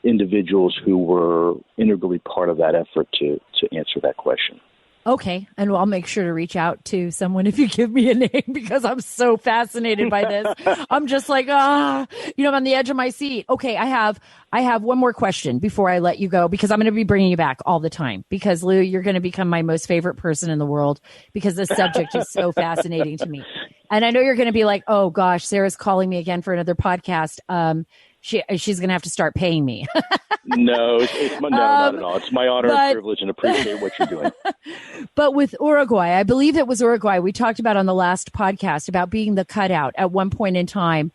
individuals who were integrally part of that effort to answer that question.
Okay. And I'll make sure to reach out to someone if you give me a name, because I'm so fascinated by this. I'm just like, I'm on the edge of my seat. Okay. I have one more question before I let you go, because I'm going to be bringing you back all the time, because Lou, you're going to become my most favorite person in the world, because this subject is so fascinating to me. And I know you're going to be like, oh gosh, Sarah's calling me again for another podcast. She's going to have to start paying me.
No, not at all. It's my honor and privilege, and appreciate what you're doing.
But with Uruguay, I believe it was Uruguay, we talked about on the last podcast about being the cutout at one point in time,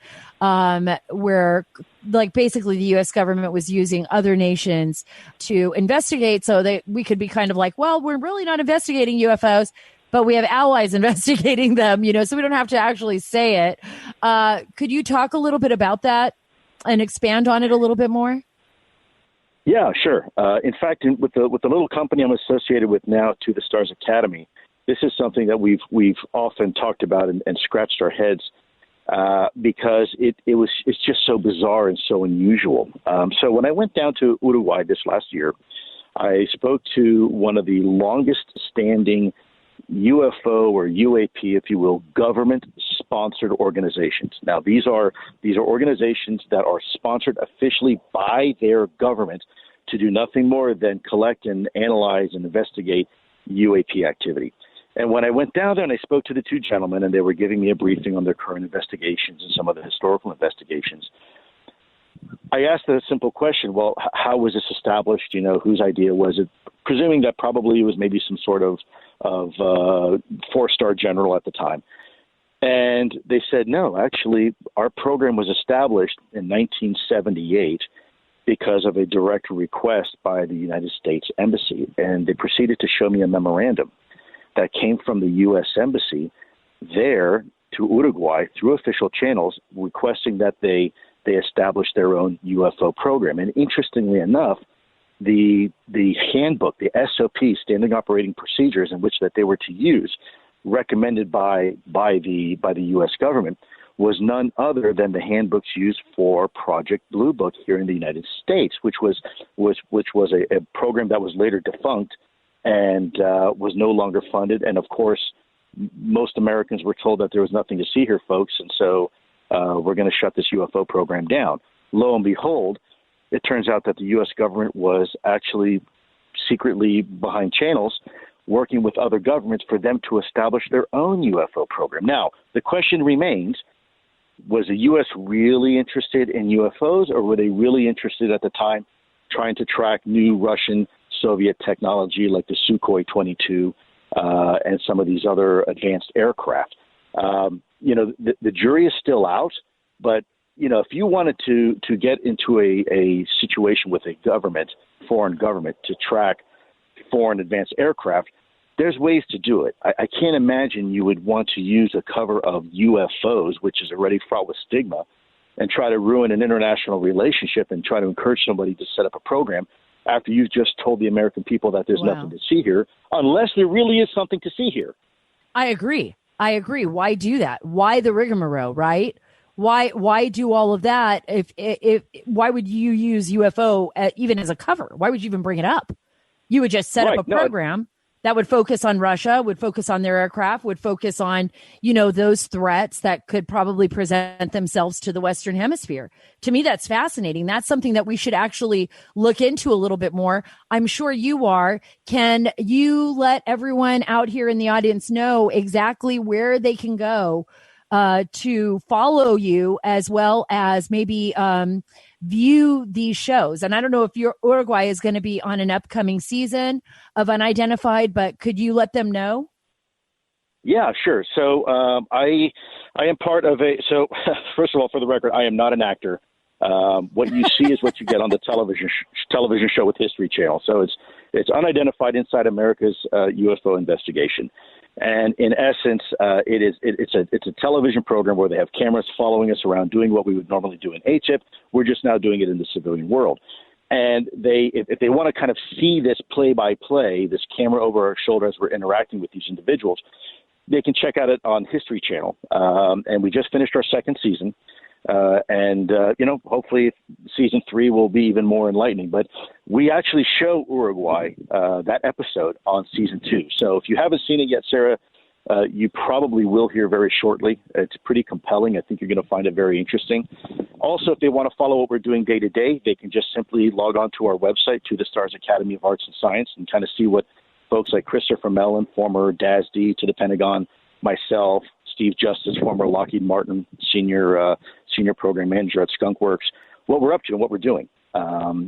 where like basically the U.S. government was using other nations to investigate, so that we could be kind of like, well, we're really not investigating UFOs, but we have allies investigating them, so we don't have to actually say it. Could you talk a little bit about that and expand on it a little bit more? Yeah,
sure. In fact, with the little company I'm associated with now, To the Stars Academy, this is something that we've often talked about and scratched our heads because it's just so bizarre and so unusual. So when I went down to Uruguay this last year, I spoke to one of the longest standing UFO or UAP, if you will, government-sponsored organizations. Now, these are organizations that are sponsored officially by their government to do nothing more than collect and analyze and investigate UAP activity. And when I went down there and I spoke to the two gentlemen, and they were giving me a briefing on their current investigations and some of the historical investigations, I asked a simple question. Well, how was this established? You know, whose idea was it? Presuming that probably it was maybe some sort of four-star general at the time. And they said, no, actually, our program was established in 1978 because of a direct request by the United States Embassy. And they proceeded to show me a memorandum that came from the U.S. Embassy there to Uruguay through official channels requesting that they establish their own UFO program. And interestingly enough, the handbook, the SOP, Standing Operating Procedures, in which that they were to use, recommended by the U.S. government, was none other than the handbooks used for Project Blue Book here in the United States, which was a program that was later defunct and was no longer funded. And of course, most Americans were told that there was nothing to see here, folks, and so we're going to shut this UFO program down. Lo and behold, it turns out that the U.S. government was actually secretly behind channels working with other governments for them to establish their own UFO program. Now, the question remains, was the U.S. really interested in UFOs, or were they really interested at the time trying to track new Russian, Soviet technology like the Sukhoi 22 and some of these other advanced aircraft? The jury is still out, but if you wanted to get into a situation with a government, foreign government, to track foreign advanced aircraft, there's ways to do it. I can't imagine you would want to use a cover of UFOs, which is already fraught with stigma, and try to ruin an international relationship and try to encourage somebody to set up a program after you've just told the American people that there's nothing to see here, unless there really is something to see here.
I agree. Why do that? Why the rigmarole, right? Why do all of that? If why would you use UFO even as a cover? Why would you even bring it up? You would just set up a program that would focus on Russia, would focus on their aircraft, would focus on, those threats that could probably present themselves to the Western Hemisphere. To me, that's fascinating. That's something that we should actually look into a little bit more. I'm sure you are. Can you let everyone out here in the audience know exactly where they can go to follow you, as well as maybe view these shows? And I don't know if Uruguay is going to be on an upcoming season of Unidentified, but could you let them know?
Yeah, sure. So I am part of so first of all, for the record, I am not an actor. What you see is what you get on the television show with History Channel. So it's Unidentified Inside America's UFO Investigation. And in essence, it's a television program where they have cameras following us around doing what we would normally do in HIP. We're just now doing it in the civilian world. And if they want to kind of see this play-by-play, this camera over our shoulder as we're interacting with these individuals, they can check out it on History Channel. And we just finished our second season. Hopefully season 3 will be even more enlightening. But we actually show Uruguay that episode on season 2. So if you haven't seen it yet, Sarah, you probably will hear very shortly. It's pretty compelling. I think you're going to find it very interesting. Also, if they want to follow what we're doing day to day, they can just simply log on to our website, To the Stars Academy of Arts and Science, and kind of see what folks like Christopher Mellon, former DASD to the Pentagon, myself, Steve Justice, former Lockheed Martin senior program manager at Skunkworks, what we're up to and what we're doing.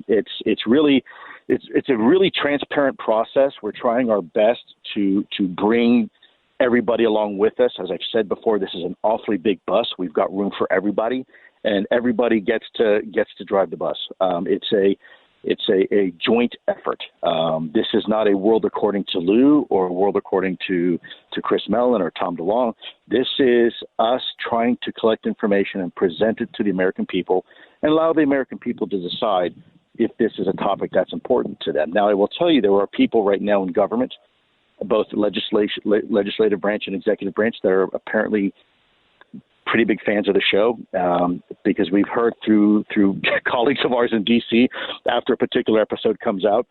It's a really transparent process. We're trying our best to bring everybody along with us. As I've said before, this is an awfully big bus. We've got room for everybody, and everybody gets to drive the bus. It's a joint effort. This is not a world according to Lou or a world according to Chris Mellon or Tom DeLong. This is us trying to collect information and present it to the American people and allow the American people to decide if this is a topic that's important to them. Now, I will tell you, there are people right now in government both legislative branch and executive branch that are apparently pretty big fans of the show, because we've heard through colleagues of ours in D.C. after a particular episode comes out,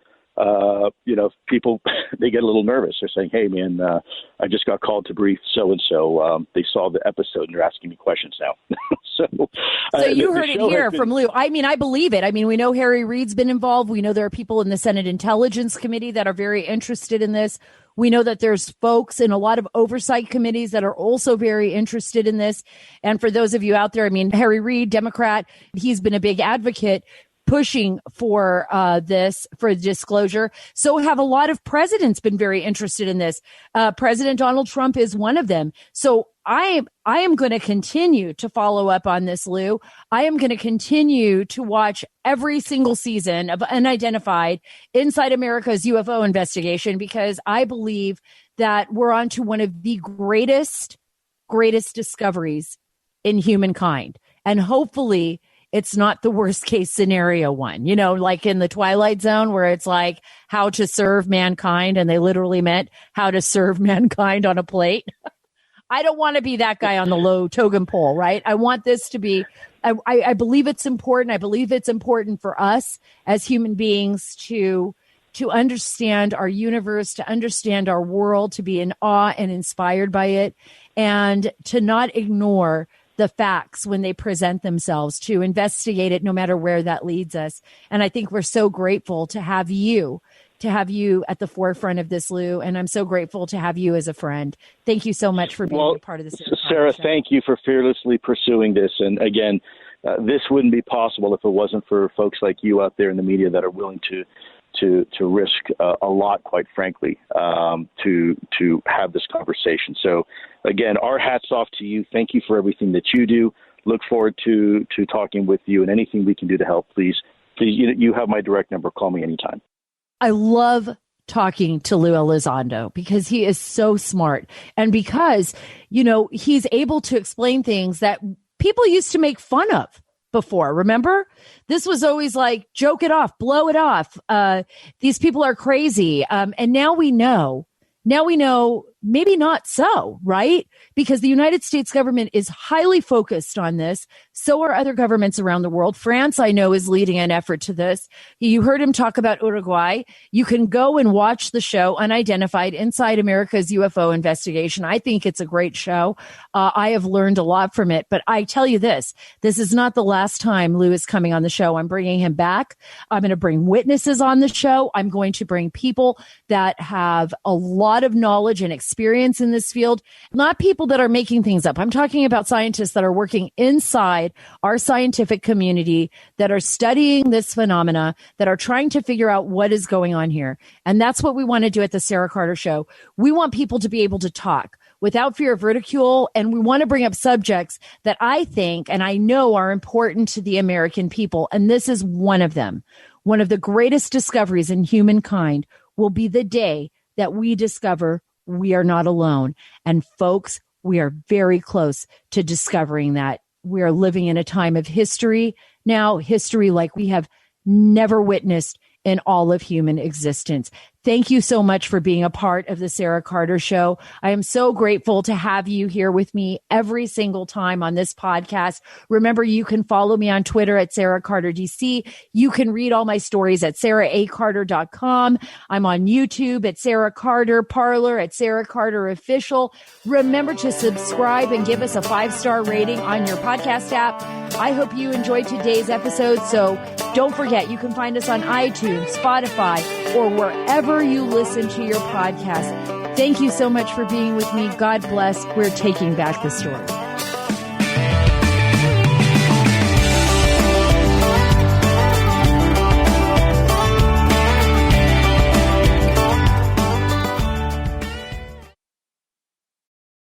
people, they get a little nervous. They're saying, hey, man, I just got called to brief so-and-so. They saw the episode and they're asking me questions now. So
you heard it here from Lou. I mean, I believe it. I mean, we know Harry Reid's been involved. We know there are people in the Senate Intelligence Committee that are very interested in this. We know that there's folks in a lot of oversight committees that are also very interested in this. And for those of you out there, I mean, Harry Reid, Democrat, he's been a big advocate pushing for this, for disclosure. So have a lot of presidents been very interested in this. President Donald Trump is one of them. So I am going to continue to follow up on this, Lou. I am going to continue to watch every single season of Unidentified Inside America's UFO investigation, because I believe that we're on to one of the greatest discoveries in humankind. And hopefully it's not the worst case scenario one, like in the Twilight Zone, where it's like how to serve mankind. And they literally meant how to serve mankind on a plate. I don't want to be that guy on the low totem pole, right? I want this to be, I believe it's important. I believe it's important for us as human beings to understand our universe, to understand our world, to be in awe and inspired by it, and to not ignore the facts when they present themselves, to investigate it no matter where that leads us. And I think we're so grateful to have you at the forefront of this, Lou. And I'm so grateful to have you as a friend. Thank you so much for being a part of this.
Sarah, thank you for fearlessly pursuing this. And again, this wouldn't be possible if it wasn't for folks like you out there in the media that are willing to risk a lot, quite frankly, to have this conversation. So again, our hats off to you. Thank you for everything that you do. Look forward to talking with you, and anything we can do to help, please, you have my direct number. Call me anytime.
I love talking to Luis Elizando because he is so smart, and because, he's able to explain things that people used to make fun of before. Remember? This was always like, joke it off, blow it off. These people are crazy. And now we know maybe not so, right? Because the United States government is highly focused on this. So are other governments around the world. France, I know, is leading an effort to this. You heard him talk about Uruguay. You can go and watch the show Unidentified Inside America's UFO Investigation. I think it's a great show. I have learned a lot from it. But I tell you this is not the last time Lou is coming on the show. I'm bringing him back. I'm going to bring witnesses on the show. I'm going to bring people that have a lot of knowledge and experience in this field, not people that are making things up. I'm talking about scientists that are working inside our scientific community, that are studying this phenomena, that are trying to figure out what is going on here. And that's what we want to do at the Sara Carter Show. We want people to be able to talk without fear of ridicule. And we want to bring up subjects that I think and I know are important to the American people. And this is one of them. One of the greatest discoveries in humankind will be the day that we discover we are not alone. And folks, we are very close to discovering that. We are living in a time of history now, history like we have never witnessed in all of human existence. Thank you so much for being a part of the Sara Carter Show. I am so grateful to have you here with me every single time on this podcast. Remember, you can follow me on Twitter at Sara Carter DC. You can read all my stories at saracarter.com. I'm on YouTube at Sara Carter, Parler at Sara Carter Official. Remember to subscribe and give us a 5-star rating on your podcast app. I hope you enjoyed today's episode. So don't forget, you can find us on iTunes, Spotify, or wherever you listen to your podcast. Thank you so much for being with me. God bless. We're taking back the story.